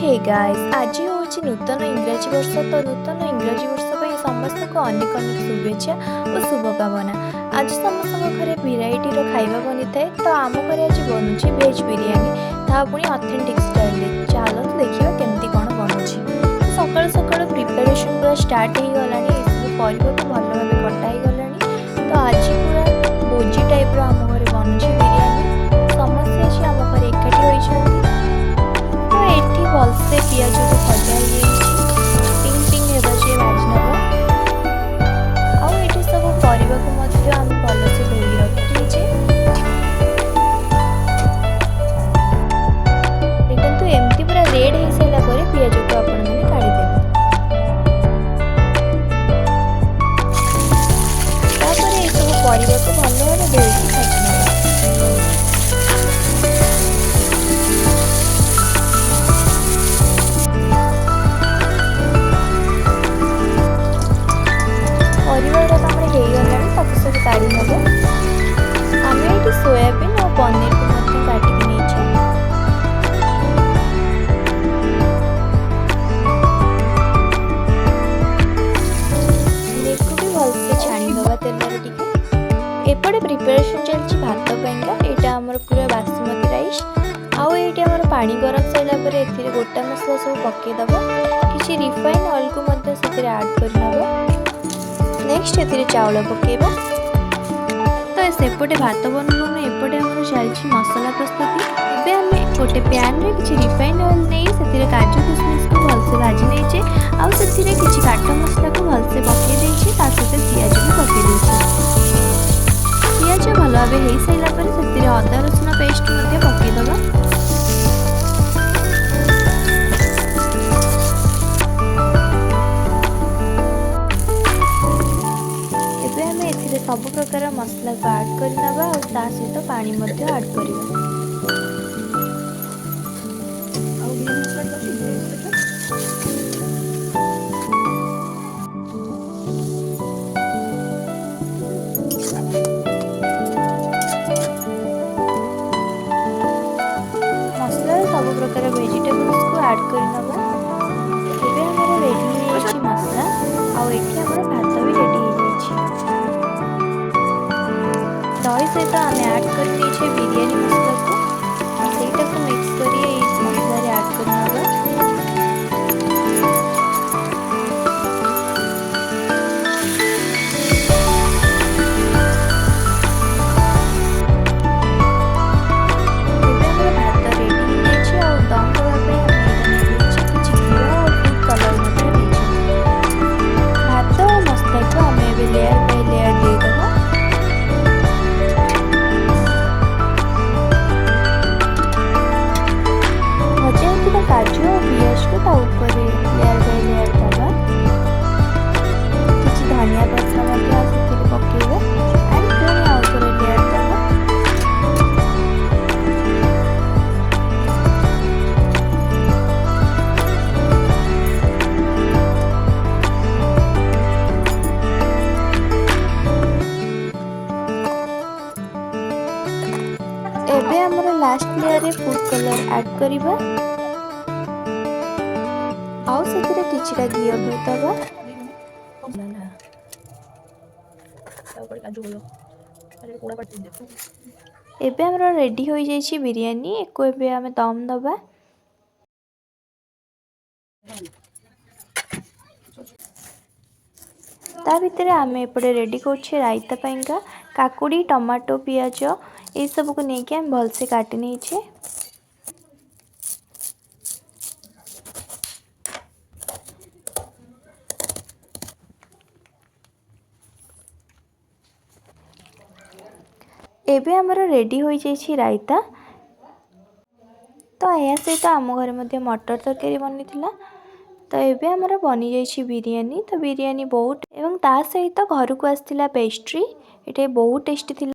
Hey guys आज हूँ नूतन इंग्राजी वर्ष तो नूतन इंग्राजी वर्ष पर समस्त को अनेक अनेक शुभेच्छा और शुभकामना। आज समस्त घरे भेराइटी खाଇବା बनी थाए तो आम घर आज बनूची भेज बिरियानी ता पुणी ऑथेंटिक स्टाइल। चलो तो देखिए केमती कौन बनूची। सकाल सकाल प्रिपरेशन पूरा स्टार्ट हो गलानी सब परिवा को भल भाव कटा हो गलानी। तो आज पूरा भोजी टाइप आम घर बनूची बिरियानी समस्ते आज आम घर एकाठी होती। तो ये भलसे पिज को सजा पिंक पिंक होगा जी भाजनब आठ सब परिवा को आम भलसे धोई रखी देखो एमती पूरा रेड हो सारापर पिज को आपण मैंने काढ़ीदेवे। ये सब परिवा को भल भाव धोई भाजनब। सब काढ़ी नब आम ये सोयाबीन और पनीर को काटिक नहीं को भी भलसे छाणीदबा तेल टे। एपटे प्रिपेरेशन चलती भात पाइंका यहाँ आमर पूरा बासमती राइस आम पानी गरम सारापर ए गोटा मसला सब पकईदबा कि रिफाइन ऑयल को आड कर नेक्स्ट ए चाउल पकेबा। तो सेपटे भात बनूँ एपटे आम चलती मसला प्रस्तुति। एवं आम गोटे पैन रे किसी रिफाइन ऑयल नहीं से काजू किशमिश को भलसे भाजी नहींचे आउ किसी काट मसला को भलसे पकई सहित पिज भी पकई पिज भल भाव हो सारापर से अदा रसुण पेस्ट पकईदबा। सब प्रकार मसला को आड करनबा और ता सहित पानी मध्य आड करबा। मसला सब प्रकार वेजिटेबल्स को आड करनबा। एबे हमर रेडी हो जाछि मसला आ एठी हमर भात भी रेडी हो जाछि। दही सहित आम ऐड कर बिरियानी मसला को मिक्स कर मसला ऐड करनबा। भात रेडी हो दम देवाई किसी घी और फूड कलर भात और मसला को आम लेयर बाय लेयर देदेबा। काजू और पियाज को ऊपर लेयर बाय लेयर दबा किसी धनिया पत्ता पकेबा एंड पुणी आउे लेयर दबा। एबे हमर लास्ट लेयर रे फूड कलर ऐड करिबा आउ से किछिटा घी दबा। एबे हमरा रेडी हो जाइछि बिरियानी एको एबे हमें दम दबा। ता भितर आम एपटे रेडी कर रायता पाइंका काकुड़ी टमाटो पियाज ये सब को लेकिन आम भलसे काटि नहीं। एबे हमर रेडी हो जाइछि रायता। तो या सहित आम घर मध्य मटर तरकारी बनी थिला। तो एबे हमर बनी जाइछि बिरियानी। तो बिरियानी बहुत एवं ता सहित घर को आसथिला पेस्ट्री एटा बहुत टेस्टी थिला।